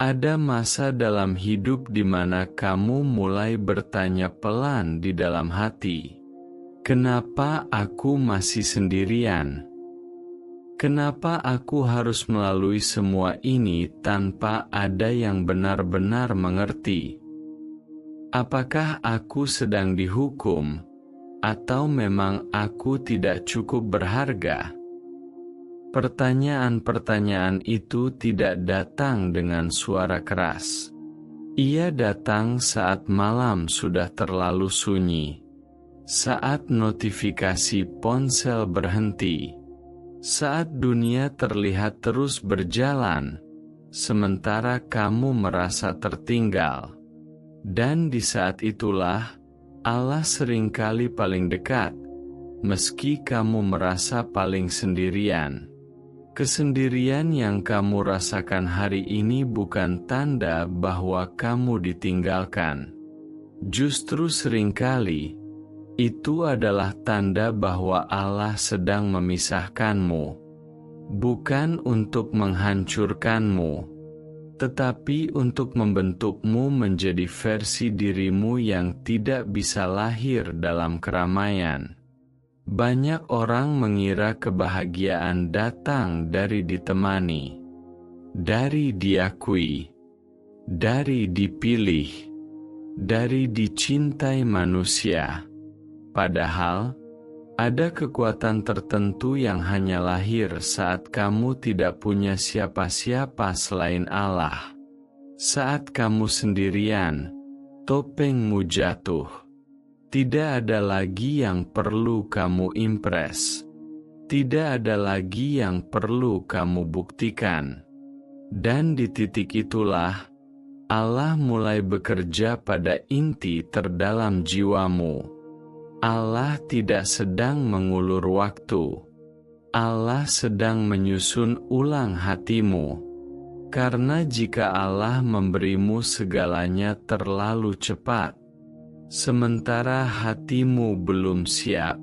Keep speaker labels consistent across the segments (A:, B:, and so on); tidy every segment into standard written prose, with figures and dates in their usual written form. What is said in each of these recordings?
A: Ada masa dalam hidup di mana kamu mulai bertanya pelan di dalam hati, "Kenapa aku masih sendirian? Kenapa aku harus melalui semua ini tanpa ada yang benar-benar mengerti? Apakah aku sedang dihukum, atau memang aku tidak cukup berharga?" Pertanyaan-pertanyaan itu tidak datang dengan suara keras. Ia datang saat malam sudah terlalu sunyi, saat notifikasi ponsel berhenti, saat dunia terlihat terus berjalan, sementara kamu merasa tertinggal. Dan di saat itulah, Allah seringkali paling dekat, meski kamu merasa paling sendirian. Kesendirian yang kamu rasakan hari ini bukan tanda bahwa kamu ditinggalkan. Justru seringkali, itu adalah tanda bahwa Allah sedang memisahkanmu. Bukan untuk menghancurkanmu, tetapi untuk membentukmu menjadi versi dirimu yang tidak bisa lahir dalam keramaian. Banyak orang mengira kebahagiaan datang dari ditemani, dari diakui, dari dipilih, dari dicintai manusia. Padahal, ada kekuatan tertentu yang hanya lahir saat kamu tidak punya siapa-siapa selain Allah. Saat kamu sendirian, topengmu jatuh. Tidak ada lagi yang perlu kamu impress. Tidak ada lagi yang perlu kamu buktikan. Dan di titik itulah, Allah mulai bekerja pada inti terdalam jiwamu. Allah tidak sedang mengulur waktu. Allah sedang menyusun ulang hatimu. Karena jika Allah memberimu segalanya terlalu cepat, sementara hatimu belum siap,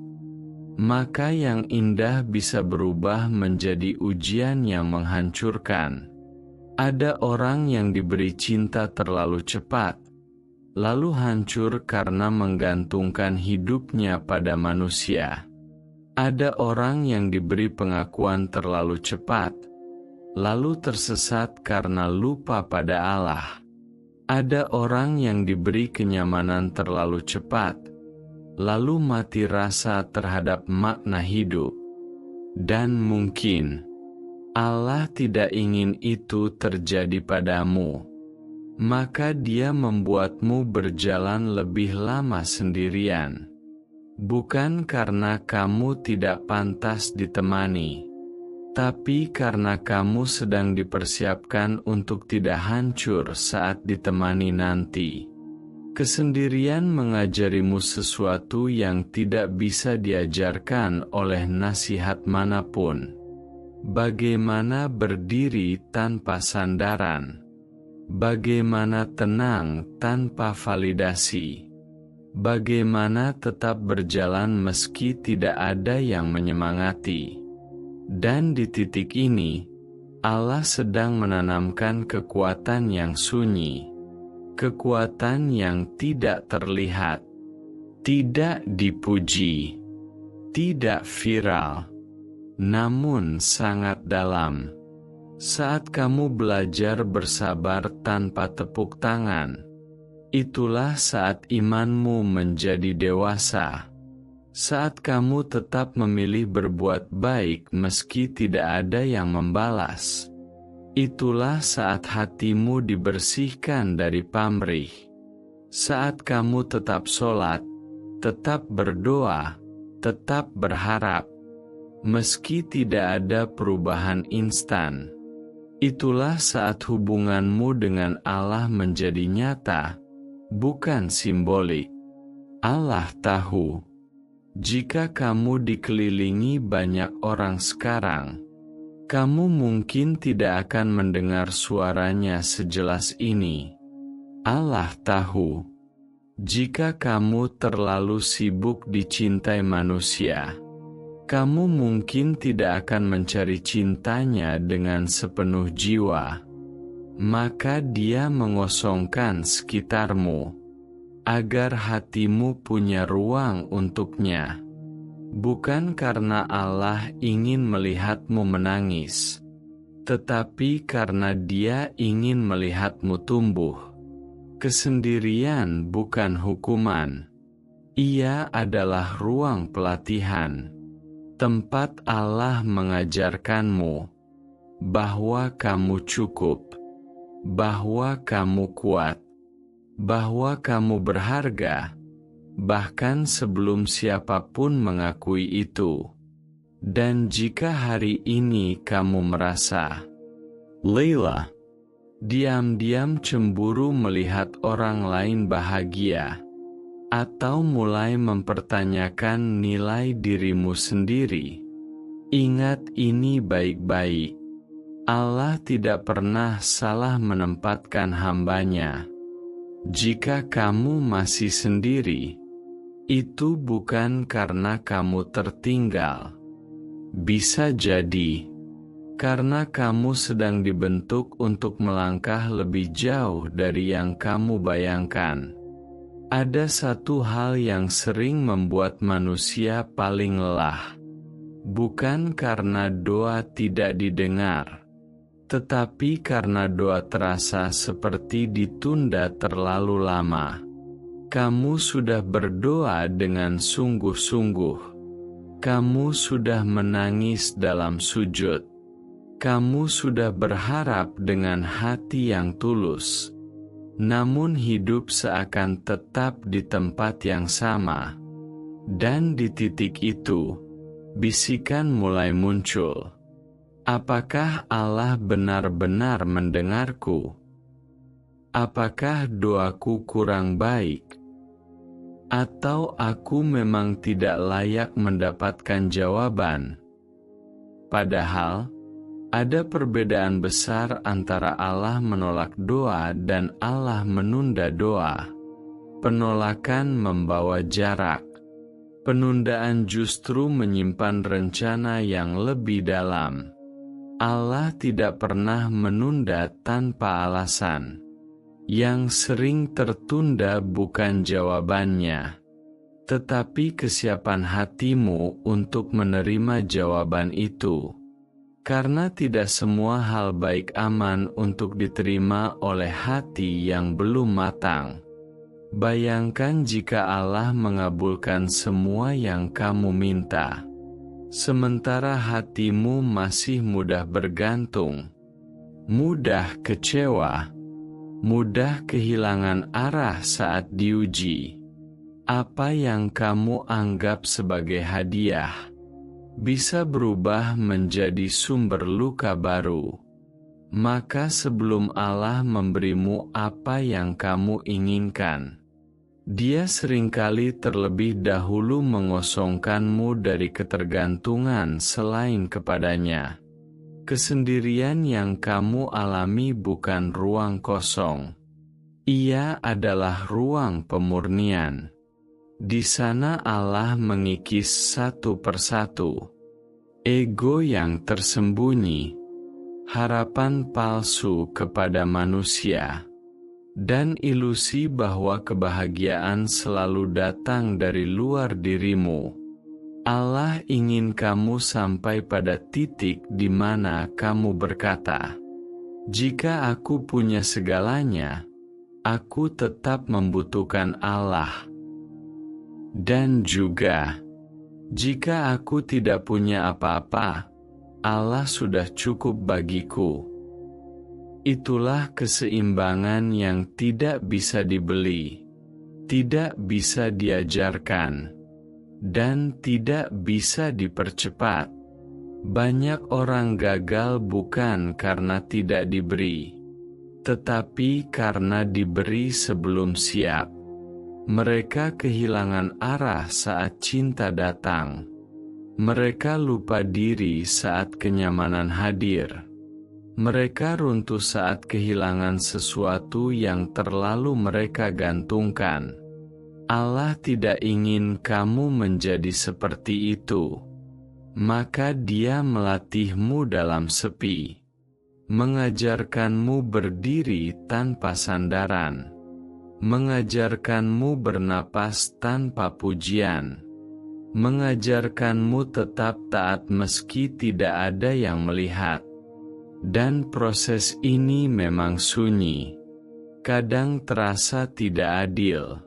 A: maka yang indah bisa berubah menjadi ujian yang menghancurkan. Ada orang yang diberi cinta terlalu cepat, lalu hancur karena menggantungkan hidupnya pada manusia. Ada orang yang diberi pengakuan terlalu cepat, lalu tersesat karena lupa pada Allah. Ada orang yang diberi kenyamanan terlalu cepat, lalu mati rasa terhadap makna hidup. Dan mungkin Allah tidak ingin itu terjadi padamu. Maka Dia membuatmu berjalan lebih lama sendirian. Bukan karena kamu tidak pantas ditemani, tapi karena kamu sedang dipersiapkan untuk tidak hancur saat ditemani nanti. Kesendirian mengajarimu sesuatu yang tidak bisa diajarkan oleh nasihat manapun. Bagaimana berdiri tanpa sandaran? Bagaimana tenang tanpa validasi? Bagaimana tetap berjalan meski tidak ada yang menyemangati? Dan di titik ini, Allah sedang menanamkan kekuatan yang sunyi, kekuatan yang tidak terlihat, tidak dipuji, tidak viral, namun sangat dalam. Saat kamu belajar bersabar tanpa tepuk tangan, itulah saat imanmu menjadi dewasa. Saat kamu tetap memilih berbuat baik meski tidak ada yang membalas, itulah saat hatimu dibersihkan dari pamrih. Saat kamu tetap sholat, tetap berdoa, tetap berharap, meski tidak ada perubahan instan, itulah saat hubunganmu dengan Allah menjadi nyata, bukan simbolik. Allah tahu, jika kamu dikelilingi banyak orang sekarang, kamu mungkin tidak akan mendengar suaranya sejelas ini. Allah tahu, jika kamu terlalu sibuk dicintai manusia, kamu mungkin tidak akan mencari cintanya dengan sepenuh jiwa. maka Dia mengosongkan sekitarmu, agar hatimu punya ruang untuknya. Bukan karena Allah ingin melihatmu menangis, tetapi karena Dia ingin melihatmu tumbuh. Kesendirian bukan hukuman. Ia adalah ruang pelatihan, tempat Allah mengajarkanmu bahwa kamu cukup, bahwa kamu kuat, bahwa kamu berharga, bahkan sebelum siapapun mengakui itu. Dan jika hari ini kamu merasa lelah, diam-diam cemburu melihat orang lain bahagia, atau mulai mempertanyakan nilai dirimu sendiri, ingat ini baik-baik. Allah tidak pernah salah menempatkan hamba-Nya. Jika kamu masih sendiri, itu bukan karena kamu tertinggal. Bisa jadi karena kamu sedang dibentuk untuk melangkah lebih jauh dari yang kamu bayangkan. Ada satu hal yang sering membuat manusia paling lelah, bukan karena doa tidak didengar, tetapi karena doa terasa seperti ditunda terlalu lama. Kamu sudah berdoa dengan sungguh-sungguh. Kamu sudah menangis dalam sujud. Kamu sudah berharap dengan hati yang tulus. Namun hidup seakan tetap di tempat yang sama. Dan di titik itu, bisikan mulai muncul. Apakah Allah benar-benar mendengarku? Apakah doaku kurang baik? Atau aku memang tidak layak mendapatkan jawaban? Padahal, ada perbedaan besar antara Allah menolak doa dan Allah menunda doa. Penolakan membawa jarak. Penundaan justru menyimpan rencana yang lebih dalam. Allah tidak pernah menunda tanpa alasan. Yang sering tertunda bukan jawabannya, tetapi kesiapan hatimu untuk menerima jawaban itu. Karena tidak semua hal baik aman untuk diterima oleh hati yang belum matang. Bayangkan jika Allah mengabulkan semua yang kamu minta, sementara hatimu masih mudah bergantung, mudah kecewa, mudah kehilangan arah saat diuji. Apa yang kamu anggap sebagai hadiah bisa berubah menjadi sumber luka baru. Maka sebelum Allah memberimu apa yang kamu inginkan, Dia seringkali terlebih dahulu mengosongkanmu dari ketergantungan selain kepadanya. Kesendirian yang kamu alami bukan ruang kosong. Ia adalah ruang pemurnian. Di sana Allah mengikis satu persatu ego yang tersembunyi, harapan palsu kepada manusia, dan ilusi bahwa kebahagiaan selalu datang dari luar dirimu. Allah ingin kamu sampai pada titik di mana kamu berkata, "Jika aku punya segalanya, aku tetap membutuhkan Allah." Dan juga, jika aku tidak punya apa-apa, Allah sudah cukup bagiku. Itulah keseimbangan yang tidak bisa dibeli, tidak bisa diajarkan, dan tidak bisa dipercepat. Banyak orang gagal bukan karena tidak diberi, tetapi karena diberi sebelum siap. Mereka kehilangan arah saat cinta datang. Mereka lupa diri saat kenyamanan hadir. Mereka runtuh saat kehilangan sesuatu yang terlalu mereka gantungkan. Allah tidak ingin kamu menjadi seperti itu. Maka Dia melatihmu dalam sepi. mengajarkanmu berdiri tanpa sandaran, mengajarkanmu bernapas tanpa pujian, mengajarkanmu tetap taat meski tidak ada yang melihat. Dan proses ini memang sunyi, kadang terasa tidak adil,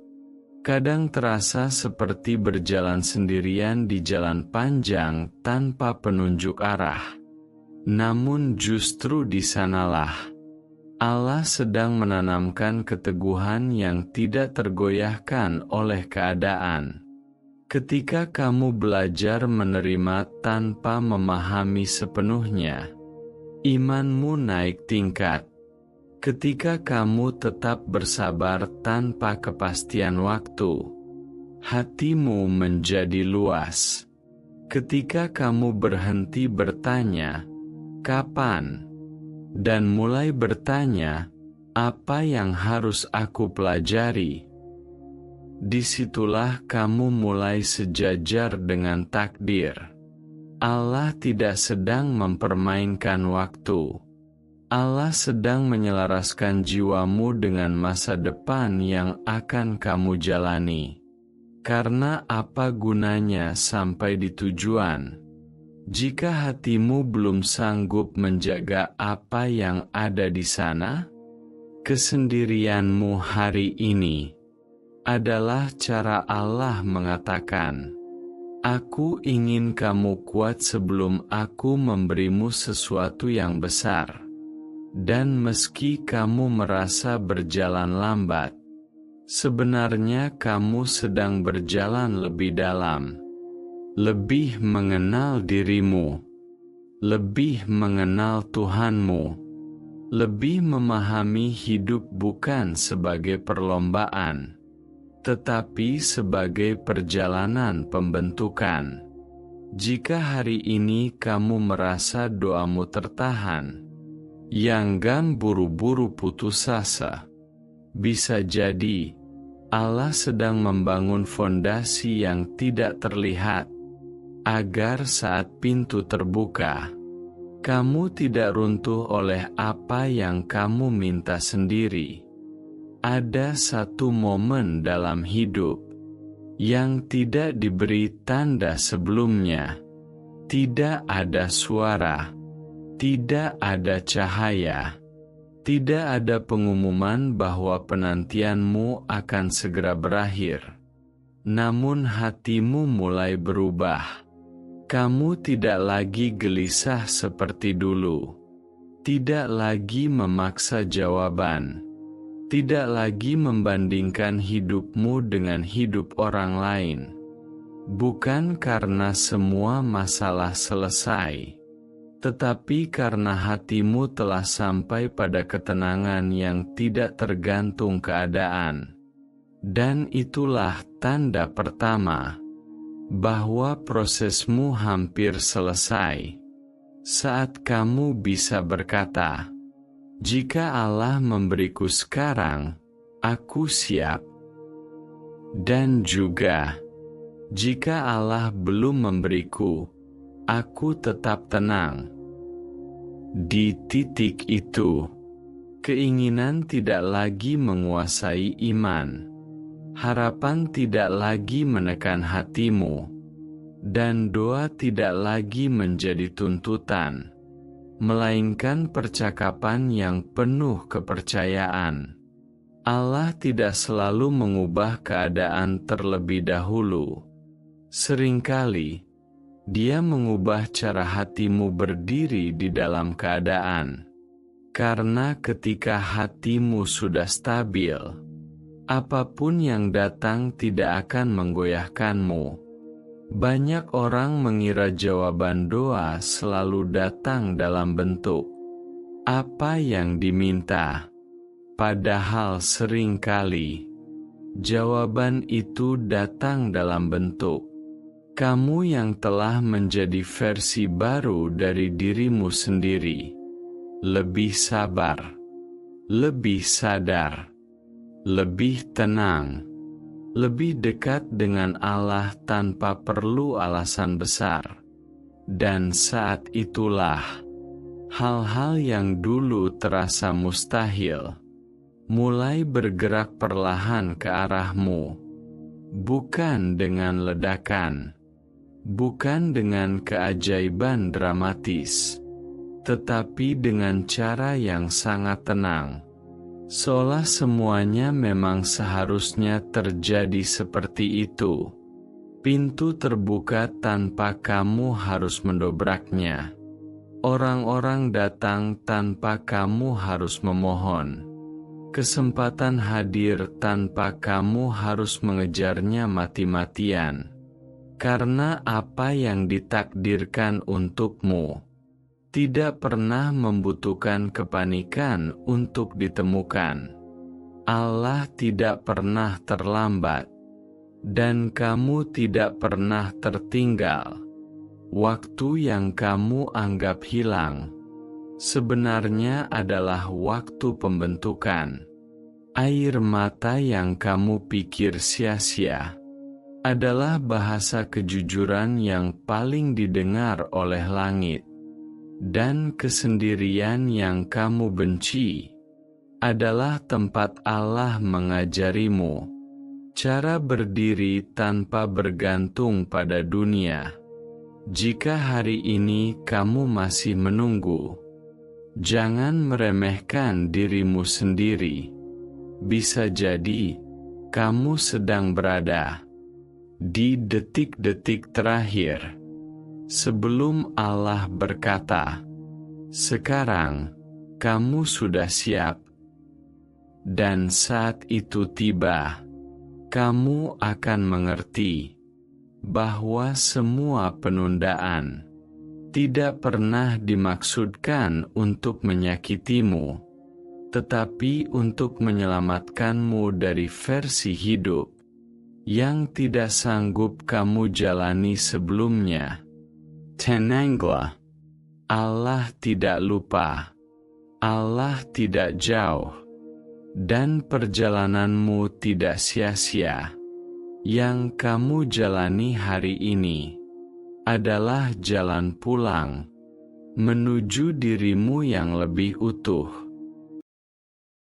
A: kadang terasa seperti berjalan sendirian di jalan panjang tanpa penunjuk arah. Namun justru di sanalah Allah sedang menanamkan keteguhan yang tidak tergoyahkan oleh keadaan. Ketika kamu belajar menerima tanpa memahami sepenuhnya, imanmu naik tingkat. Ketika kamu tetap bersabar tanpa kepastian waktu, hatimu menjadi luas. Ketika kamu berhenti bertanya, "Kapan?" dan mulai bertanya, "Apa yang harus aku pelajari?" Disitulah kamu mulai sejajar dengan takdir. Allah tidak sedang mempermainkan waktu. Allah sedang menyelaraskan jiwamu dengan masa depan yang akan kamu jalani. Karena apa gunanya sampai di tujuan jika hatimu belum sanggup menjaga apa yang ada di sana? Kesendirianmu hari ini adalah cara Allah mengatakan, "Aku ingin kamu kuat sebelum aku memberimu sesuatu yang besar." Dan meski kamu merasa berjalan lambat, sebenarnya kamu sedang berjalan lebih dalam. Lebih mengenal dirimu, lebih mengenal Tuhanmu, lebih memahami hidup bukan sebagai perlombaan, tetapi sebagai perjalanan pembentukan. Jika hari ini kamu merasa doamu tertahan, jangan buru-buru putus asa. Bisa jadi Allah sedang membangun fondasi yang tidak terlihat, agar saat pintu terbuka, kamu tidak runtuh oleh apa yang kamu minta sendiri. Ada satu momen dalam hidup yang tidak diberi tanda sebelumnya. Tidak ada suara, tidak ada cahaya, tidak ada pengumuman bahwa penantianmu akan segera berakhir. Namun hatimu mulai berubah. Kamu tidak lagi gelisah seperti dulu, tidak lagi memaksa jawaban, tidak lagi membandingkan hidupmu dengan hidup orang lain. Bukan karena semua masalah selesai, tetapi karena hatimu telah sampai pada ketenangan yang tidak tergantung keadaan. Dan itulah tanda pertama bahwa prosesmu hampir selesai. Saat kamu bisa berkata, "Jika Allah memberiku sekarang, aku siap." Dan juga, "Jika Allah belum memberiku, aku tetap tenang." Di titik itu, keinginan tidak lagi menguasai iman. Harapan tidak lagi menekan hatimu, dan doa tidak lagi menjadi tuntutan, melainkan percakapan yang penuh kepercayaan. Allah tidak selalu mengubah keadaan terlebih dahulu. Seringkali, Dia mengubah cara hatimu berdiri di dalam keadaan. Karena ketika hatimu sudah stabil, apapun yang datang tidak akan menggoyahkanmu. Banyak orang mengira jawaban doa selalu datang dalam bentuk apa yang diminta, padahal seringkali jawaban itu datang dalam bentuk kamu yang telah menjadi versi baru dari dirimu sendiri, lebih sabar, lebih sadar, lebih tenang, lebih dekat dengan Allah tanpa perlu alasan besar. Dan saat itulah, Hal-hal yang dulu terasa mustahil mulai bergerak perlahan ke arahmu, bukan dengan ledakan, bukan dengan keajaiban dramatis, tetapi dengan cara yang sangat tenang. Seolah semuanya memang seharusnya terjadi seperti itu. Pintu terbuka tanpa kamu harus mendobraknya. Orang-orang datang tanpa kamu harus memohon. Kesempatan hadir tanpa kamu harus mengejarnya mati-matian. Karena apa yang ditakdirkan untukmu tidak pernah membutuhkan kepanikan untuk ditemukan. Allah tidak pernah terlambat, dan kamu tidak pernah tertinggal. Waktu yang kamu anggap hilang sebenarnya adalah waktu pembentukan. Air mata yang kamu pikir sia-sia adalah bahasa kejujuran yang paling didengar oleh langit. Dan kesendirian yang kamu benci adalah tempat Allah mengajarimu cara berdiri tanpa bergantung pada dunia. Jika hari ini kamu masih menunggu, jangan meremehkan dirimu sendiri. Bisa jadi kamu sedang berada di detik-detik terakhir sebelum Allah berkata, "Sekarang kamu sudah siap." Dan saat itu tiba, kamu akan mengerti bahwa semua penundaan tidak pernah dimaksudkan untuk menyakitimu, tetapi untuk menyelamatkanmu dari versi hidup yang tidak sanggup kamu jalani sebelumnya. Tenanglah, Allah tidak lupa, Allah tidak jauh, dan perjalananmu tidak sia-sia. Yang kamu jalani hari ini adalah jalan pulang menuju dirimu yang lebih utuh.